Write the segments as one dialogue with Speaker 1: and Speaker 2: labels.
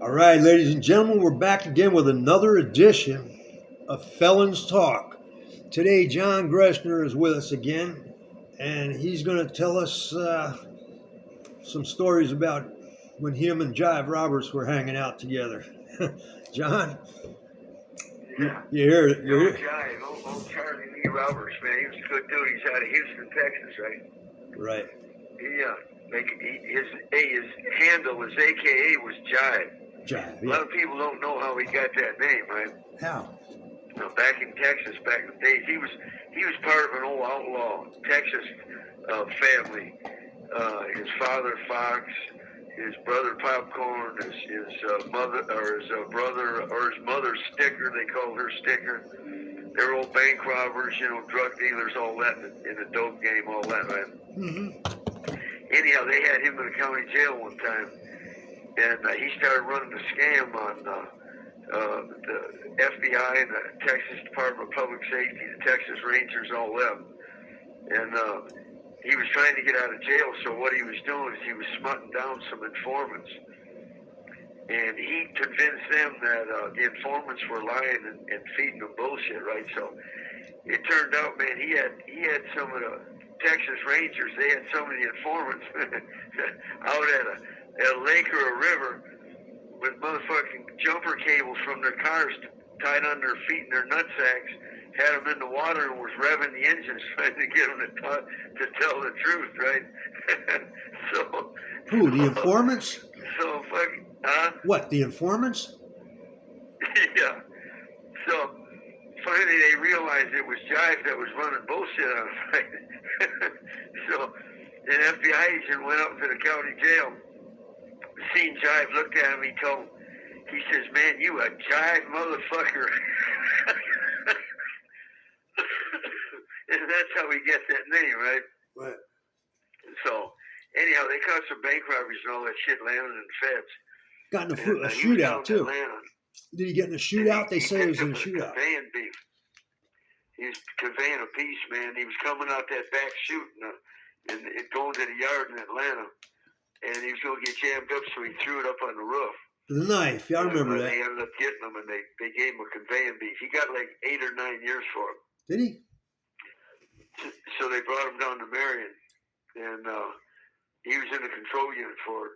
Speaker 1: All right, ladies and gentlemen, we're back again with another edition of Felons Talk. Today, John Greschner is with us again, and he's going to tell us some stories about when him and Jive Roberts were hanging out together. John,
Speaker 2: Yeah.
Speaker 1: you're here.
Speaker 2: The old Jive, old Charlie Lee Roberts, man. He was a good dude. He's out of Houston, Texas, right?
Speaker 1: Right.
Speaker 2: His handle, his AKA was Jive.
Speaker 1: Jive,
Speaker 2: A lot of people don't know how he got that name, right?
Speaker 1: How?
Speaker 2: Back in Texas, back in the days, he was part of an old outlaw Texas family. His father Fox, his brother Popcorn, his mother or his brother or his mother Sticker. They called her Sticker. They were old bank robbers, drug dealers, all that in the dope game, all that, right?
Speaker 1: Mm-hmm.
Speaker 2: Anyhow, they had him in the county jail one time, and he started running a scam on the FBI and the Texas Department of Public Safety, the Texas Rangers, all them. And he was trying to get out of jail, so what he was doing is he was smutting down some informants. And he convinced them that the informants were lying and feeding them bullshit, right? So it turned out, man, he had some of the Texas Rangers, they had some of the informants out at a lake or a river with motherfucking jumper cables from their cars tied on their feet and their nutsacks, had them in the water and was revving the engines trying to get them to tell the truth, right? So
Speaker 1: Who, the informants?
Speaker 2: So fucking,
Speaker 1: What, the informants?
Speaker 2: Yeah. So finally they realized it was Jive that was running bullshit on them, right? So an FBI agent went up to the county jail, seen Jive, looked at him, he says, "Man, you a Jive motherfucker." And that's how he gets that name, right?
Speaker 1: Right.
Speaker 2: So anyhow, they caught some bank robberies and all that shit landing in the feds.
Speaker 1: Got in a shootout, too. Did he get in a shootout? They say he was in a shootout.
Speaker 2: Conveying beef. He was conveying a piece, man. He was coming out that back chute and going to the yard in Atlanta. And he was going to get jammed up, so he threw it up on the roof.
Speaker 1: The knife, yeah, I remember that.
Speaker 2: They ended up getting him, and they gave him a conveying beef. He got like 8 or 9 years for it.
Speaker 1: Did he?
Speaker 2: So they brought him down to Marion, and he was in the control unit for it.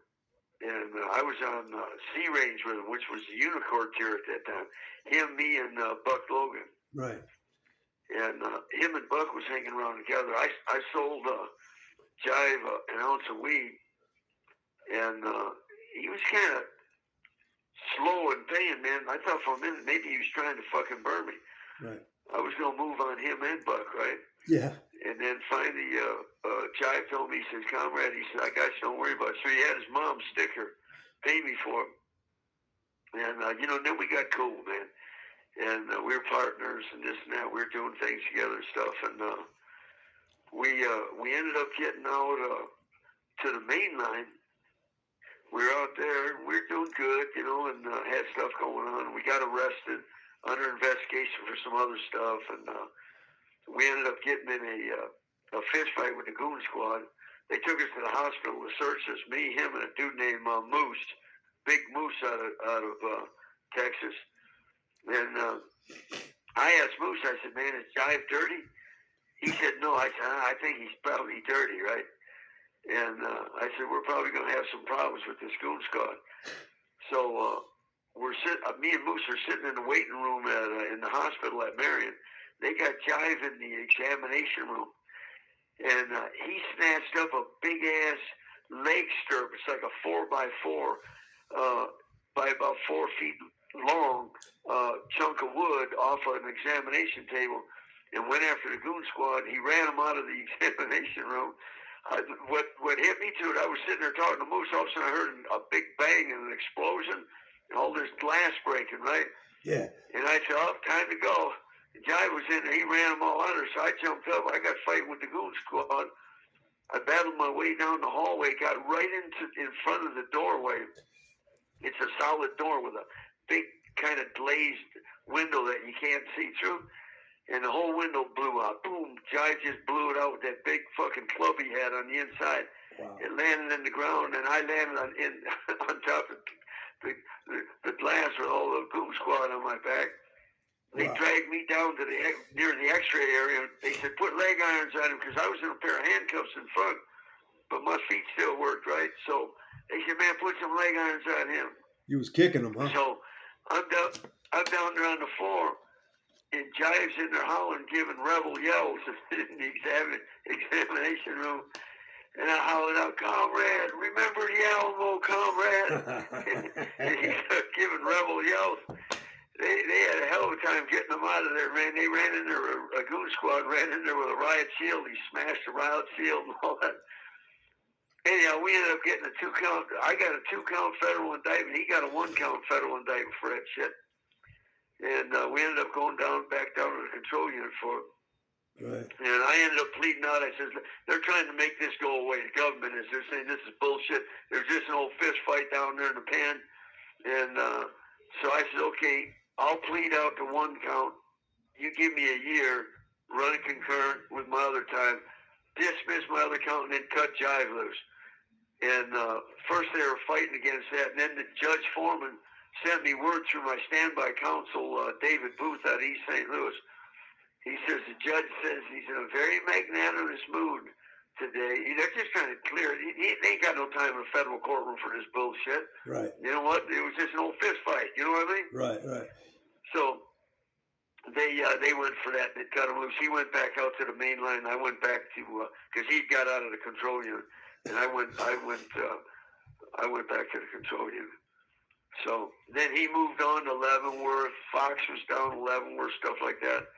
Speaker 2: And I was on C range with him, which was the unicorn tier at that time. Him, me, and Buck Logan.
Speaker 1: Right.
Speaker 2: And him and Buck was hanging around together. I sold Jive an ounce of weed, and he was kind of slow in paying, man. I thought for a minute maybe he was trying to fucking burn me.
Speaker 1: Right.
Speaker 2: I was going to move on him and Buck, right?
Speaker 1: Yeah.
Speaker 2: And then finally, Jive told me, he says, "Comrade," he said, "I got you, don't worry about it." So he had his mom's Sticker pay me for him. And, then we got cool, man. And we were partners and this and that. We were doing things together and stuff. And we ended up getting out to the main line. We were out there, and we were doing good, and had stuff going on. We got arrested, under investigation for some other stuff, and we ended up getting in a fist fight with the goon squad. They took us to the hospital to search us, me, him, and a dude named Moose, Big Moose out of Texas. And I asked Moose, I said, "Man, is Jive dirty?" He said, "No." I said, "I think he's probably dirty, right?" And I said, "We're probably going to have some problems with this goon squad." So me and Moose are sitting in the waiting room in the hospital at Marion. They got Jive in the examination room, and he snatched up a big ass leg stirrup. It's like a 4x4 by about 4 feet long chunk of wood off an examination table, and went after the goon squad. He ran them out of the examination room. What hit me to it, I was sitting there talking to Moose, all of a sudden I heard a big bang and an explosion, and all this glass breaking, right?
Speaker 1: Yeah.
Speaker 2: And I said, "Oh, time to go." Jive was in there, he ran them all under, so I jumped up. I got fighting with the goon squad. I battled my way down the hallway, got right in front of the doorway. It's a solid door with a big kind of glazed window that you can't see through. And the whole window blew out. Boom. Jive just blew it out with that big fucking club he had on the inside. Wow. It landed in the ground, and I landed on top of the goon squad on my back. They
Speaker 1: Wow.
Speaker 2: dragged me down to near the X-ray area. They said put leg irons on him because I was in a pair of handcuffs in front, but my feet still worked, right? So they said, man, put some leg irons on him.
Speaker 1: You was kicking them, huh?
Speaker 2: So I'm down there on the floor, and Jive's in there hollering, giving rebel yells in the examination room. And I hollered out, comrade, remember the Alamo, comrade. And he started giving rebel yells. They had a hell of a time getting them out of there, man. They ran in there, a goon squad ran in there with a riot shield. He smashed the riot shield and all that. Anyhow, we ended up getting a 2-count. I got a 2-count federal indictment. He got a 1-count federal indictment for that shit. And we ended up going back down to the control unit for it.
Speaker 1: Right.
Speaker 2: And I ended up pleading out. I said, they're trying to make this go away. The government is. They're saying this is bullshit. There's just an old fist fight down there in the pen. And so I said, okay, I'll plead out to 1 count. You give me a year, run it concurrent with my other time, dismiss my other count, and then cut Jive loose. And first they were fighting against that. And then the Judge Foreman sent me word through my standby counsel, David Booth out of East St. Louis. He says, the judge says he's in a very magnanimous mood today. They're just trying to clear it. He ain't got no time in a federal courtroom for this bullshit.
Speaker 1: Right.
Speaker 2: You know what? It was just an old fist fight. You know what I mean?
Speaker 1: Right. Right.
Speaker 2: So they went for that. They cut him loose. He went back out to the main line. I went back to because he got out of the control unit, and I went back to the control unit. So then he moved on to Leavenworth. Fox was down to Leavenworth, stuff like that.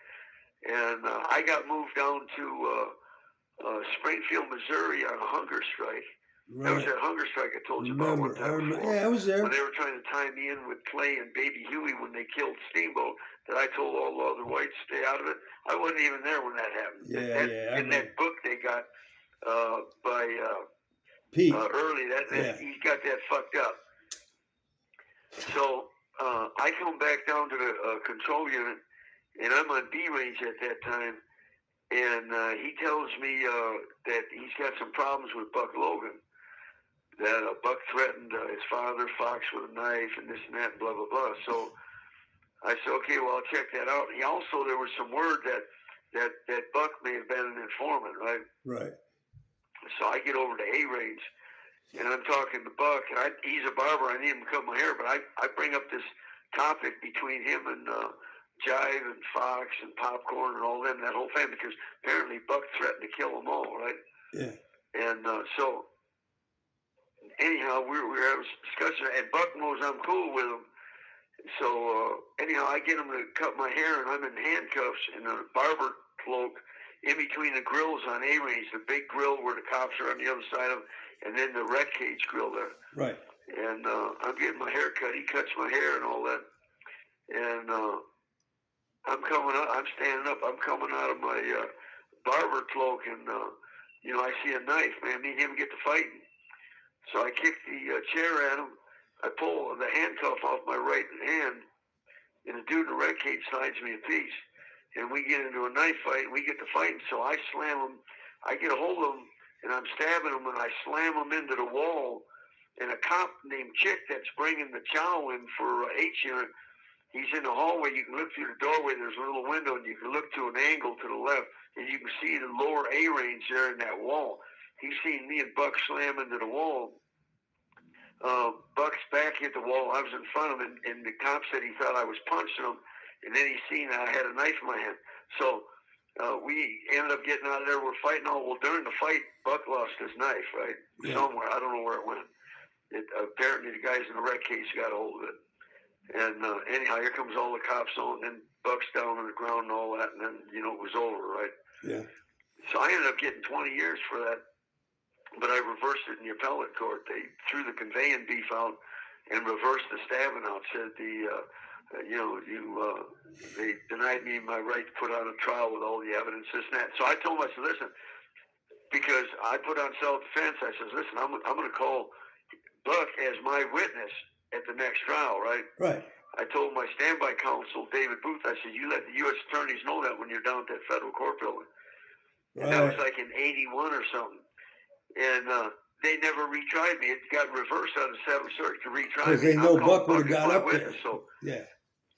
Speaker 2: And I got moved down to Springfield, Missouri on a hunger strike.
Speaker 1: Right.
Speaker 2: That was that hunger strike I told you about one time before.
Speaker 1: Yeah, I was there.
Speaker 2: When they were trying to tie me in with Clay and Baby Huey when they killed Steamboat, that I told all the other whites to stay out of it. I wasn't even there when that happened. In that book they got by
Speaker 1: Pete
Speaker 2: Early, he got that fucked up. So I come back down to the control unit. And I'm on B range at that time, and he tells me that he's got some problems with Buck Logan. That Buck threatened his father, Fox, with a knife, and this and that, and blah blah blah. So I said, okay, well I'll check that out. And there was some word that Buck may have been an informant, right?
Speaker 1: Right.
Speaker 2: So I get over to A range, and I'm talking to Buck, and he's a barber. I need him to cut my hair, but I bring up this topic between him and Jive and Fox and Popcorn and all them, that whole family, because apparently Buck threatened to kill them all, right?
Speaker 1: Yeah.
Speaker 2: And so, anyhow, we were having a discussion, and Buck knows I'm cool with him. So, anyhow, I get him to cut my hair, and I'm in handcuffs in a barber cloak in between the grills on A-Range, the big grill where the cops are on the other side of them, and then the red cage grill there.
Speaker 1: Right.
Speaker 2: And I'm getting my hair cut. He cuts my hair and all that. And I'm coming up. I'm standing up. I'm coming out of my barber cloak, and I see a knife. Man, me and him get to fighting. So I kick the chair at him. I pull the handcuff off my right hand, and the dude in the red cage slides me a piece. And we get into a knife fight, and we get to fighting. So I slam him. I get a hold of him, and I'm stabbing him, and I slam him into the wall. And a cop named Chick that's bringing the chow in for H unit, he's in the hallway. You can look through the doorway. There's a little window, and you can look to an angle to the left, and you can see the lower A range there in that wall. He's seen me and Buck slam into the wall. Buck's back hit the wall. I was in front of him, and the cop said he thought I was punching him, and then he seen I had a knife in my hand. So we ended up getting out of there. We're fighting all. Well, during the fight, Buck lost his knife, right? Yeah. Somewhere. I don't know where it went. Apparently the guys in the red cage got a hold of it. And anyhow, here comes all the cops on, and then Buck's down on the ground and all that, and then, it was over, right?
Speaker 1: Yeah.
Speaker 2: So I ended up getting 20 years for that, but I reversed it in the appellate court. They threw the conveying beef out and reversed the stabbing out, said they denied me my right to put on a trial with all the evidence, this and that. So I told him, I said, listen, because I put on self-defense, I said, listen, I'm going to call Buck as my witness at the next trial, right?
Speaker 1: Right.
Speaker 2: I told my standby counsel, David Booth, I said, you let the U.S. attorneys know that when you're down at that federal court building. And that was like in 81 or something. And they never retried me. It got reversed out of the 7th Circuit to retry me.
Speaker 1: Because they know Buck would have got up there.
Speaker 2: So,
Speaker 1: yeah.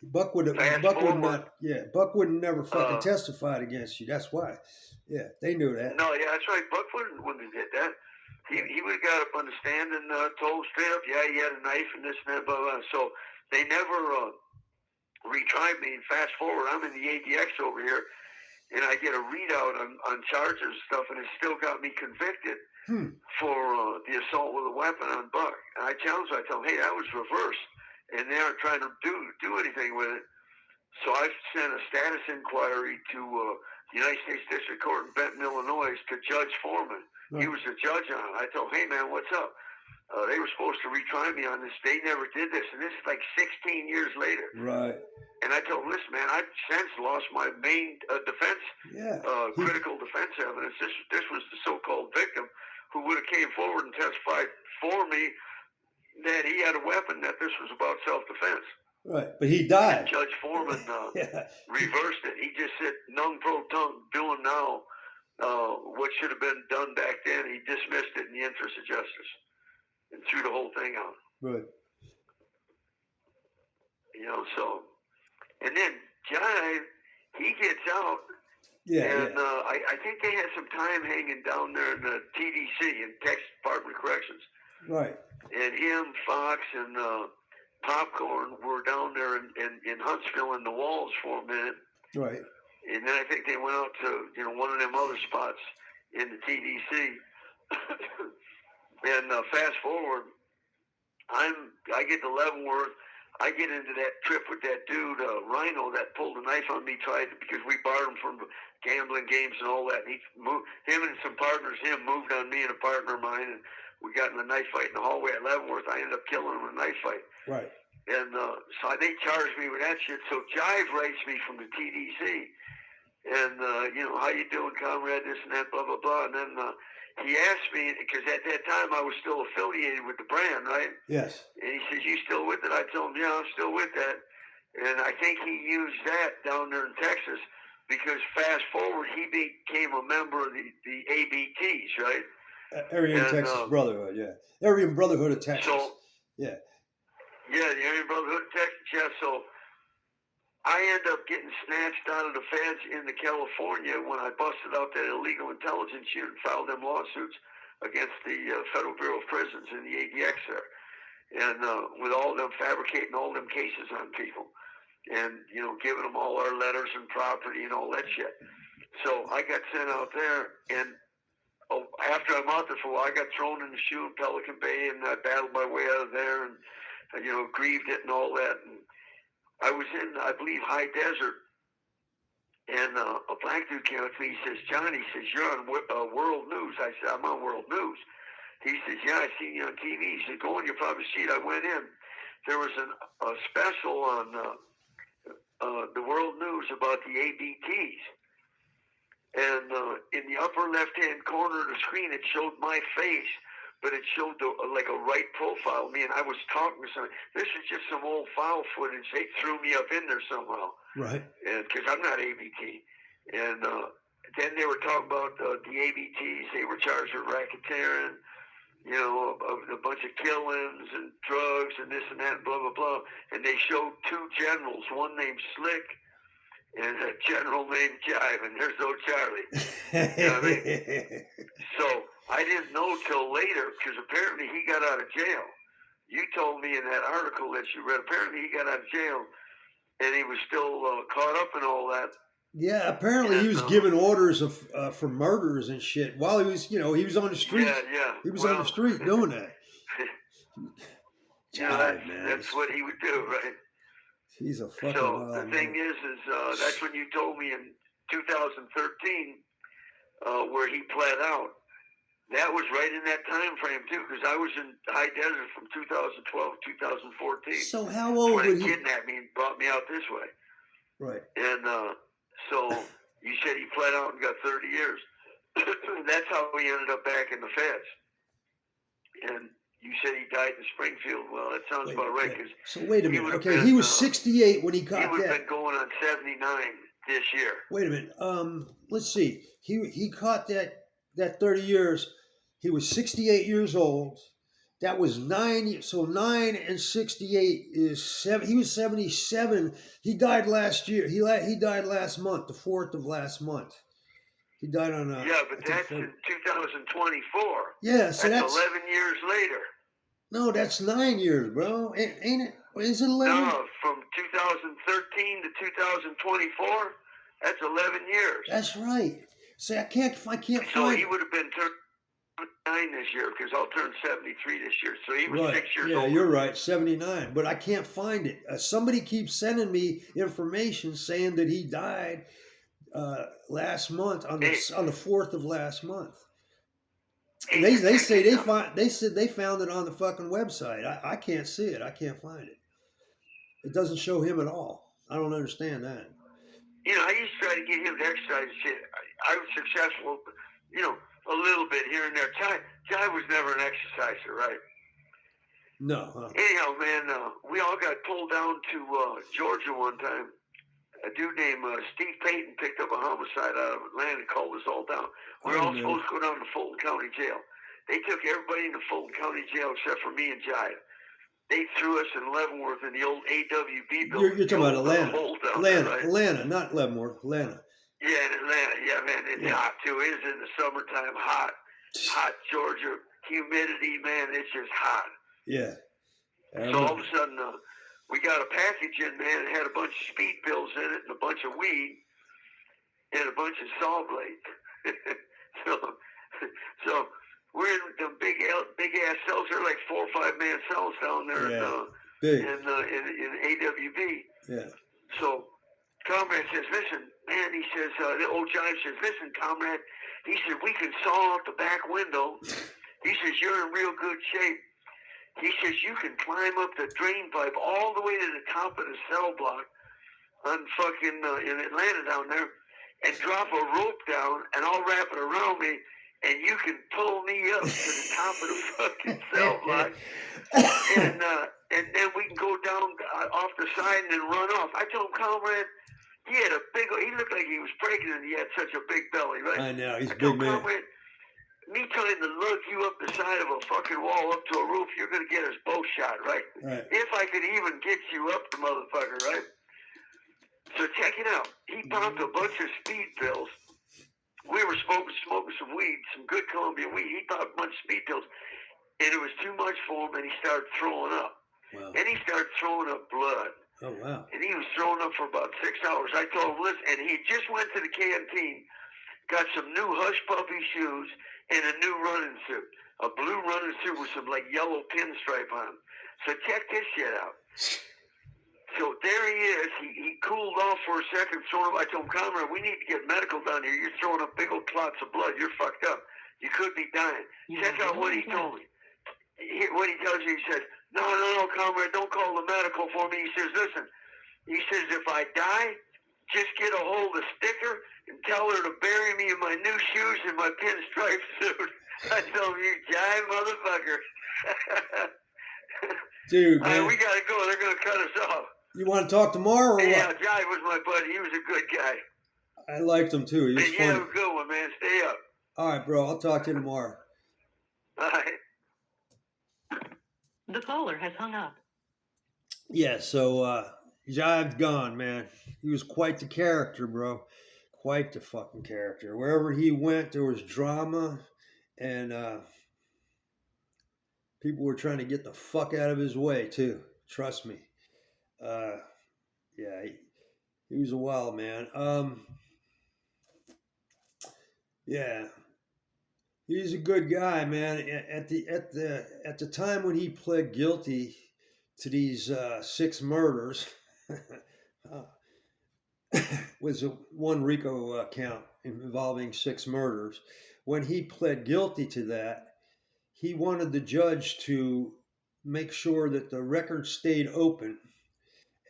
Speaker 1: Buck would
Speaker 2: Fast
Speaker 1: Buck would
Speaker 2: forward,
Speaker 1: not. Yeah, Buck would never fucking
Speaker 2: uh,
Speaker 1: testified against you. That's why. Yeah, they knew that.
Speaker 2: no, yeah, that's right. Buck wouldn't have did that.
Speaker 1: Yeah.
Speaker 2: He would have got up on the stand and told straight up, yeah, he had a knife and this and that, blah, blah. So they never retried me. And fast forward, I'm in the ADX over here, and I get a readout on charges and stuff, and it still got me convicted for the assault with a weapon on Buck. And I challenge him. I tell him, hey, that was reversed, and they aren't trying to do anything with it. So I sent a status inquiry to the United States District Court in Benton, Illinois, to Judge Foreman. Right. He was the judge on it. I told him, hey, man, what's up? They were supposed to retry me on this. They never did this, and this is like 16 years later.
Speaker 1: Right.
Speaker 2: And I told him, listen, man, I've since lost my main defense, critical defense evidence. This was the so-called victim who would have came forward and testified for me that he had a weapon, that this was about self-defense.
Speaker 1: Right, but he died.
Speaker 2: And Judge Foreman reversed it. He just said, "Nung pro tung, doing now what should have been done back then." He dismissed it in the interest of justice and threw the whole thing out.
Speaker 1: Right.
Speaker 2: You know, so, and then Jive, he gets out.
Speaker 1: Yeah.
Speaker 2: And I think they had some time hanging down there in the TDC, in Texas Department of Corrections.
Speaker 1: Right.
Speaker 2: And him, Fox, and Popcorn were down there in Huntsville in the Walls for a minute. Right. And then I think they went out to one of them other spots in the TDC. And fast forward, I get to Leavenworth. I get into that trip with that dude Rhino that pulled a knife on me, because we barred him from gambling games and all that. And him and some partners, moved on me and a partner of mine, and we got in a knife fight in the hallway at Leavenworth. I ended up killing him in a knife fight. Right. And so they charged me with that shit. So Jive writes me from the TDC, and how you doing, comrade? This and that, blah blah blah. And then he asked me, because at that time I was still affiliated with the brand, right? Yes. And he says, "You still with it?" I told him, "Yeah, I'm still with that." And I think he used that down there in Texas, because fast forward, he became a member of the ABTs, right? Aryan Texas Brotherhood, yeah. Aryan Brotherhood of Texas. So, yeah. Yeah, the Aryan Brotherhood of Texas, yeah. So I end up getting snatched out of the feds into California when I busted out that illegal intelligence unit and filed them lawsuits against the Federal Bureau of Prisons and the ADX there. And with all them fabricating all them cases on people. And, giving them all our letters and property and all that shit. So I got sent out there, and after I'm out there for a while, I got thrown in the shoe in Pelican Bay, and I battled my way out of there, and grieved it and all that. And I was in, I believe, High Desert, and a black dude came up to me. He says, "John," he says, "you're on World News." I said, "I'm on World News." He says, "Yeah, I seen you on TV." He said, "Go on, you'll probably see it." I went in. There was a special on the World News about the ABTs. And in the upper left-hand corner of the screen, it showed my face, but it showed like a right profile of me, and I was talking to somebody. This is just some old file footage. They threw me up in there somehow. Right. And because I'm not ABT. And then they were talking about the ABTs. They were charged with racketeering, a bunch of killings and drugs and this and that, and blah, blah, blah. And they showed two generals, one named Slick and a general named Jive, and there's no Charlie. You know what I mean? So I didn't know till later, because apparently he got out of jail. You told me in that article that you read, apparently he got out of jail, and he was still caught up in all that. Yeah, apparently he was giving orders for murders and shit while he was, he was on the street. Yeah. He was on the street doing that. That's what he would do, right? He's a fucking wild man. The thing is that's when you told me in 2013 where he pled out. That was right in that time frame too, because I was in High Desert from 2012 to 2014. So how old was he? When he kidnapped me and brought me out this way. Right. And so you said he pled out and got 30 years. That's how he ended up back in the feds. And you said he died in Springfield. Well, that sounds about right. So wait a minute. Okay, he was 68 when he caught that. He would have been going on 79 this year. Wait a minute. Let's see. He caught that 30 years. He was 68 years old,
Speaker 1: That was 9. So 9 and 68 is 7. He was 77. He died last year. He died last month, the 4th of last month. He died on
Speaker 2: Yeah, but that's in 2024.
Speaker 1: Yeah, so
Speaker 2: that's
Speaker 1: that's
Speaker 2: 11 years later.
Speaker 1: No, that's 9 years, bro. Ain't it? Is it 11?
Speaker 2: No, from 2013 to 2024. That's 11 years.
Speaker 1: That's right. See, I can't
Speaker 2: So
Speaker 1: find.
Speaker 2: he would have been 39 this year because I'll turn 73 this year. So he was
Speaker 1: Right.
Speaker 2: 6 years
Speaker 1: Yeah,
Speaker 2: older.
Speaker 1: you're right. 79, but I can't find it. Somebody keeps sending me information saying that he died last month on the 4th of last month.
Speaker 2: Hey,
Speaker 1: They say
Speaker 2: check
Speaker 1: they said they found it on the fucking website. I can't see it. I can't find it. It doesn't show him at all. I don't understand that.
Speaker 2: You know, I used to try to get him to exercise shit. I was successful, you know, a little bit here and there. Jive was never an exerciser, right?
Speaker 1: No. Huh?
Speaker 2: Anyhow, man, we all got pulled down to Georgia one time. A dude named Steve Payton picked up a homicide out of Atlanta and called us all down. We were all supposed to go down to Fulton County Jail. They took everybody into Fulton County Jail except for me and Jive. They threw us in Leavenworth in the old AWB building.
Speaker 1: You're talking about Atlanta.
Speaker 2: Atlanta,
Speaker 1: not Leavenworth. Atlanta.
Speaker 2: Yeah, in Atlanta. Yeah, man, it's hot too. It is in the summertime. Hot Georgia. Humidity, man, it's just hot.
Speaker 1: Yeah.
Speaker 2: So all of a sudden, we got a package in, man. It had a bunch of speed pills in it and a bunch of weed and a bunch of saw blades. so we're in the big ass cells. They're like 4 or 5 man cells down there in AWB.
Speaker 1: Yeah.
Speaker 2: So comrade says, listen, man, he says, the old Jive says, listen, comrade, he said, we can saw out the back window. He says, you're in real good shape. He says, you can climb up the drain pipe all the way to the top of the cell block on fucking in Atlanta down there and drop a rope down and I'll wrap it around me and you can pull me up to the top of the fucking cell block and then we can go down off the side and then run off. I told him, comrade, he looked like he was pregnant and he had such a big belly, right?
Speaker 1: I know, he's a
Speaker 2: big
Speaker 1: man.
Speaker 2: Comrade, me trying to lug you up the side of a fucking wall up to a roof, you're going to get us both shot, right? If I could even get you up the motherfucker, right? So check it out. He popped a bunch of speed pills. We were smoking some weed, some good Colombian weed. He popped a bunch of speed pills, and it was too much for him, and he started throwing up.
Speaker 1: Wow.
Speaker 2: And he started throwing up blood.
Speaker 1: Oh, wow.
Speaker 2: And he was throwing up for about 6 hours. I told him, listen, and he just went to the canteen, got some new Hush Puppy shoes, and a new running suit. A blue running suit with some like yellow pinstripe on him. So check this shit out. So there he is. He cooled off for a second. I told him, comrade, we need to get medical down here. You're throwing up big old clots of blood. You're fucked up. You could be dying. Check out what he told me. What he tells you, he says, no, comrade, don't call the medical for me. He says, listen, he says, if I die, just get a hold of Sticker and tell her to bury me in my new shoes and my pinstripe suit. I told him, you jive motherfucker.
Speaker 1: Dude, man.
Speaker 2: We got to go. They're going to cut us off.
Speaker 1: You want to talk tomorrow or
Speaker 2: yeah,
Speaker 1: what?
Speaker 2: Jive was my buddy. He was a good guy.
Speaker 1: I liked him too. He was funny.
Speaker 2: Have a good one, man. Stay up.
Speaker 1: All right, bro. I'll talk to you tomorrow.
Speaker 2: All right.
Speaker 3: The caller has hung up.
Speaker 1: Yeah, so Jive's gone, man. He was quite the character, bro. Quite the fucking character. Wherever he went, there was drama, and people were trying to get the fuck out of his way, too. Trust me. Yeah, he was a wild man. Yeah. He's a good guy, man. At the time when he pled guilty to these 6 murders, was one RICO count involving 6 murders. When he pled guilty to that, he wanted the judge to make sure that the record stayed open,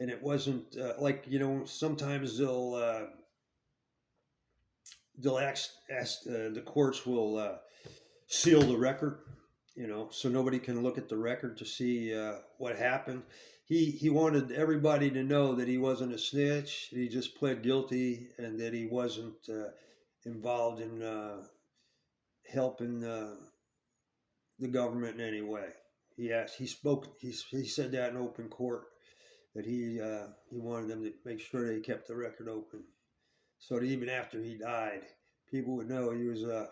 Speaker 1: and it wasn't like, sometimes they'll ask the courts will seal the record, so nobody can look at the record to see what happened. He wanted everybody to know that he wasn't a snitch. He just pled guilty, and that he wasn't involved in helping the government in any way. Yes, he spoke. He said that in open court that he wanted them to make sure they kept the record open, so that even after he died, people would know he was a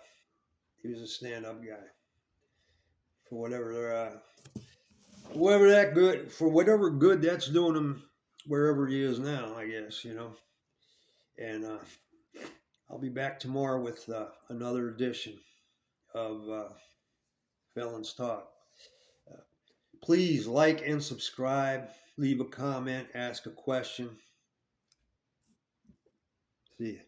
Speaker 1: stand-up guy for whatever that good for whatever good that's doing him wherever he is now. I guess and I'll be back tomorrow with another edition of Felons Talk. Uh, Please like and subscribe. Leave a comment. Ask a question. See you.